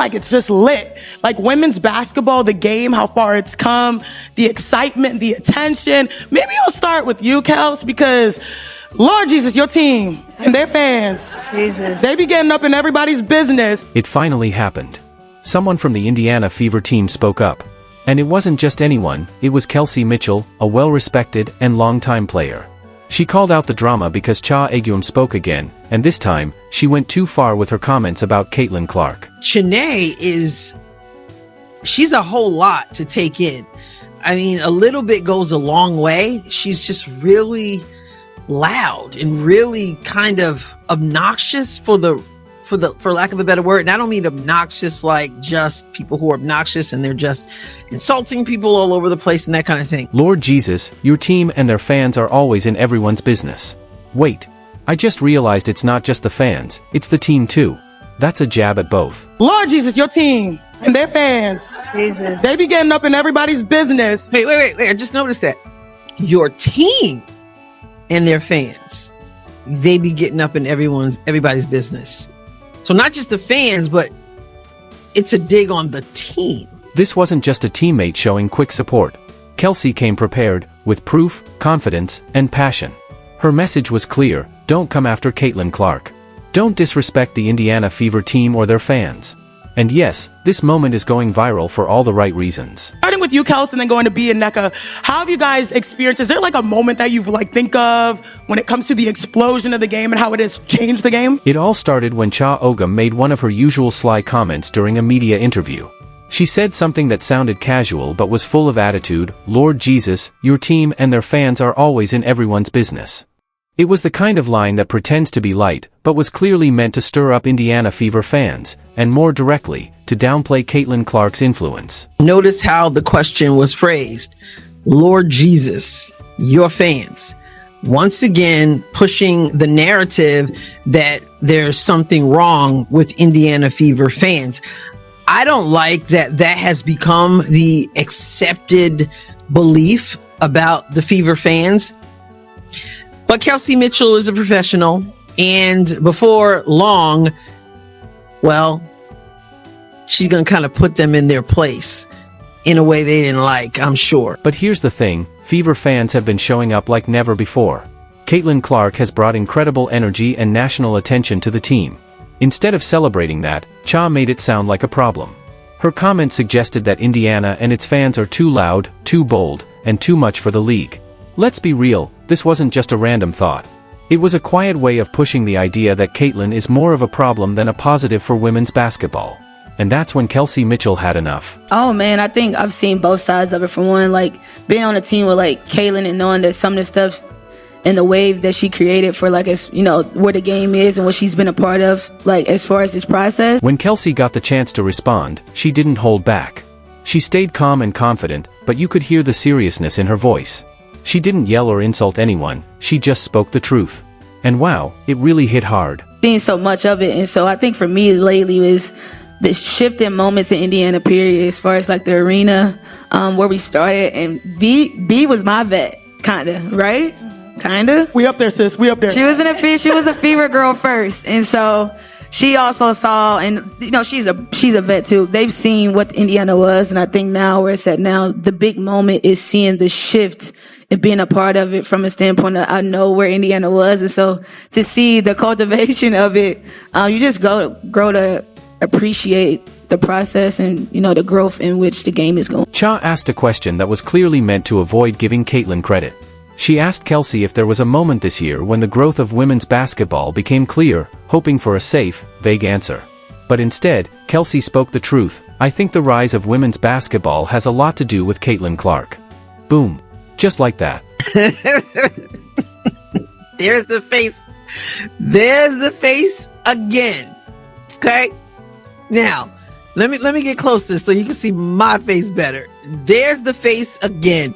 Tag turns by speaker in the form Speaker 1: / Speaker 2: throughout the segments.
Speaker 1: like it's just lit. Like women's basketball, the game, how far it's come, the excitement, the attention. Maybe I'll start with you, Kels, because Lord Jesus, your team and their fans,
Speaker 2: Jesus,
Speaker 1: they be getting up in everybody's business.
Speaker 3: It finally happened. Someone from the Indiana Fever team spoke up. And it wasn't just anyone, it was Kelsey Mitchell, a well-respected and long-time player. She called out the drama because Cha Eun spoke again, and this time, she went too far with her comments about Caitlin Clark.
Speaker 4: Chanae she's a whole lot to take in. I mean, a little bit goes a long way. She's just really loud and really kind of obnoxious for lack of a better word. And I don't mean obnoxious like just people who are obnoxious and they're just insulting people all over the place and that kind of thing.
Speaker 3: Lord Jesus, your team and their fans are always in everyone's business. Wait, I just realized it's not just the fans, it's the team too. That's a jab at both.
Speaker 1: Lord Jesus, your team and their fans,
Speaker 2: Jesus,
Speaker 1: they be getting up in everybody's business.
Speaker 4: Hey, wait. I just noticed that. Your team and their fans, they be getting up in everybody's business. So not just the fans, but it's a dig on the team.
Speaker 3: This wasn't just a teammate showing quick support. Kelsey came prepared, with proof, confidence, and passion. Her message was clear: don't come after Caitlin Clark. Don't disrespect the Indiana Fever team or their fans. And yes, this moment is going viral for all the right reasons.
Speaker 1: Starting with you, Kels, and then going to B and Nneka, how have you guys experienced, is there like a moment that you think of when it comes to the explosion of the game and how it has changed the game?
Speaker 3: It all started when Cha Ogum made one of her usual sly comments during a media interview. She said something that sounded casual but was full of attitude: Lord Jesus, your team and their fans are always in everyone's business. It was the kind of line that pretends to be light, but was clearly meant to stir up Indiana Fever fans, and more directly, to downplay Caitlin Clark's influence.
Speaker 4: Notice how the question was phrased: Lord Jesus, your fans. Once again, pushing the narrative that there's something wrong with Indiana Fever fans. I don't like that has become the accepted belief about the Fever fans. But Kelsey Mitchell is a professional, and before long, well, she's going to kind of put them in their place in a way they didn't like, I'm sure.
Speaker 3: But here's the thing, Fever fans have been showing up like never before. Caitlin Clark has brought incredible energy and national attention to the team. Instead of celebrating that, Cha made it sound like a problem. Her comment suggested that Indiana and its fans are too loud, too bold, and too much for the league. Let's be real, this wasn't just a random thought. It was a quiet way of pushing the idea that Caitlin is more of a problem than a positive for women's basketball. And that's when Kelsey Mitchell had enough.
Speaker 2: Oh man, I think I've seen both sides of it. For one, like being on a team with like Caitlin and knowing that some of the stuff and the wave that she created for like, as you know, where the game is and what she's been a part of, like as far as this process.
Speaker 3: When Kelsey got the chance to respond, she didn't hold back. She stayed calm and confident, but you could hear the seriousness in her voice. She didn't yell or insult anyone, she just spoke the truth. And wow, it really hit hard.
Speaker 2: Seeing so much of it, and so I think for me lately is the shift in moments in Indiana period as far as like the arena where we started, and B was my vet, kinda, right? Kinda.
Speaker 1: We up there, sis, we up there.
Speaker 2: She was a Fever girl first, and so she also saw, and you know, she's a vet too. They've seen what Indiana was, and I think now where it's at now, the big moment is seeing the shift and being a part of it from a standpoint of I know where Indiana was, and so to see the cultivation of it, you just grow to appreciate the process and, you know, the growth in which the game is going.
Speaker 3: Cha asked a question that was clearly meant to avoid giving Caitlin credit. She asked Kelsey if there was a moment this year when the growth of women's basketball became clear, hoping for a safe, vague answer. But instead, Kelsey spoke the truth: I think the rise of women's basketball has a lot to do with Caitlin Clark. Boom. Just like that.
Speaker 4: There's the face. There's the face again. Okay? Now, let me get closer so you can see my face better. There's the face again.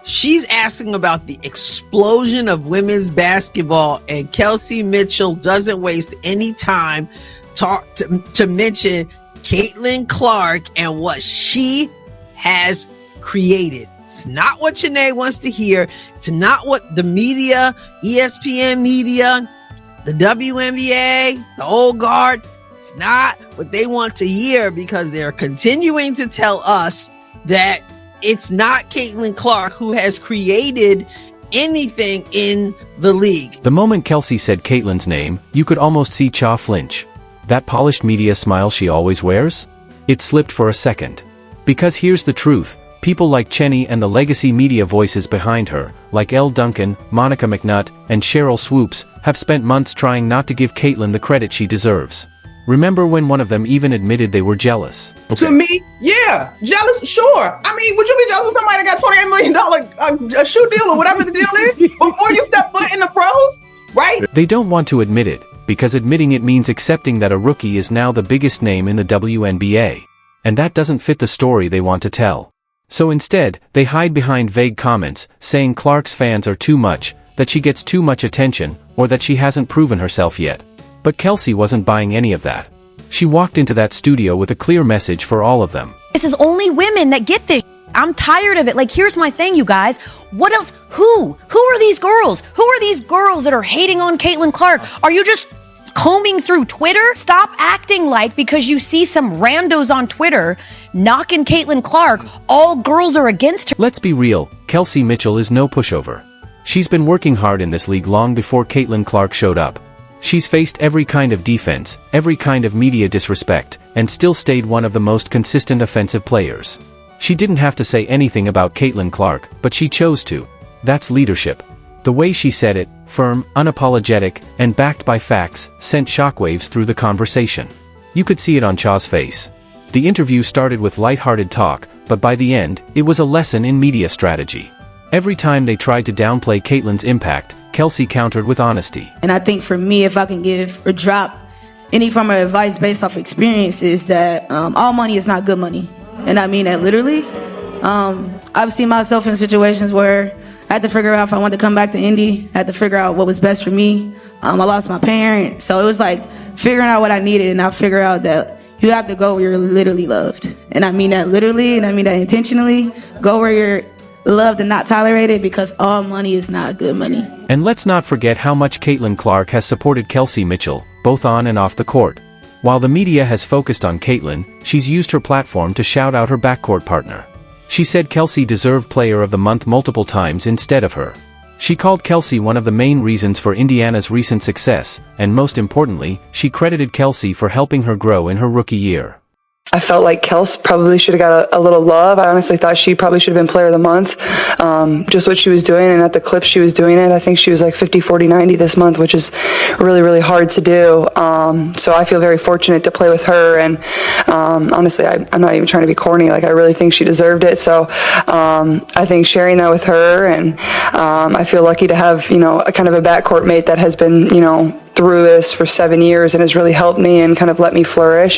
Speaker 4: She's asking about the explosion of women's basketball, and Kelsey Mitchell doesn't waste any time to mention Caitlin Clark and what she has created. It's not what Chanae wants to hear. It's not what the media, ESPN media, the WNBA, the old guard, It's not what they want to hear because they're continuing to tell us that it's not Caitlin Clark who has created anything in the league.
Speaker 3: The moment Kelsey said Caitlin's name, you could almost see Cha flinch. That polished media smile she always wears? It slipped for a second. Because here's the truth, people like Cheney and the legacy media voices behind her, like Elle Duncan, Monica McNutt, and Cheryl Swoops, have spent months trying not to give Caitlin the credit she deserves. Remember when one of them even admitted they were jealous?
Speaker 5: To me, yeah, jealous, sure. I mean, would you be jealous of somebody that got $28 million a shoe deal or whatever the deal is before you step foot in the pros, right?
Speaker 3: They don't want to admit it, because admitting it means accepting that a rookie is now the biggest name in the WNBA. And that doesn't fit the story they want to tell. So instead, they hide behind vague comments, saying Clark's fans are too much, that she gets too much attention, or that she hasn't proven herself yet. But Kelsey wasn't buying any of that. She walked into that studio with a clear message for all of them.
Speaker 6: This is only women that get this. I'm tired of it. Like, here's my thing, you guys. What else? Who are these girls? Who are these girls that are hating on Caitlin Clark? Are you just combing through Twitter? Stop acting like because you see some randos on Twitter knocking Caitlin Clark, all girls are against her.
Speaker 3: Let's be real, Kelsey Mitchell is no pushover. She's been working hard in this league long before Caitlin Clark showed up. She's faced every kind of defense, every kind of media disrespect, and still stayed one of the most consistent offensive players. She didn't have to say anything about Caitlin Clark, but she chose to. That's leadership. The way she said it, firm, unapologetic, and backed by facts, sent shockwaves through the conversation. You could see it on Cha's face. The interview started with lighthearted talk, but by the end, it was a lesson in media strategy. Every time they tried to downplay Caitlin's impact, Kelsey countered with honesty.
Speaker 2: And I think for me, if I can give or drop any form of advice based off experience, is that all money is not good money. And I mean that literally. I've seen myself in situations where I had to figure out if I wanted to come back to Indy. I had to figure out what was best for me. I lost my parent. So it was like figuring out what I needed, and I figured out that you have to go where you're literally loved. And I mean that literally, and I mean that intentionally. Go where you're loved and not tolerated, because all money is not good money.
Speaker 3: And let's not forget how much Caitlin Clark has supported Kelsey Mitchell, both on and off the court. While the media has focused on Caitlin, she's used her platform to shout out her backcourt partner. She said Kelsey deserved Player of the Month multiple times instead of her. She called Kelsey one of the main reasons for Indiana's recent success, and most importantly, she credited Kelsey for helping her grow in her rookie year.
Speaker 7: I felt like Kels probably should have got a little love. I honestly thought she probably should have been Player of the Month. Just what she was doing, and at the clip she was doing it, I think she was like 50, 40, 90 this month, which is really, really hard to do. So I feel very fortunate to play with her, and honestly, I'm not even trying to be corny. Like, I really think she deserved it. So I think sharing that with her, and I feel lucky to have, a kind of a backcourt mate that has been, through this for 7 years and has really helped me and kind of let me flourish.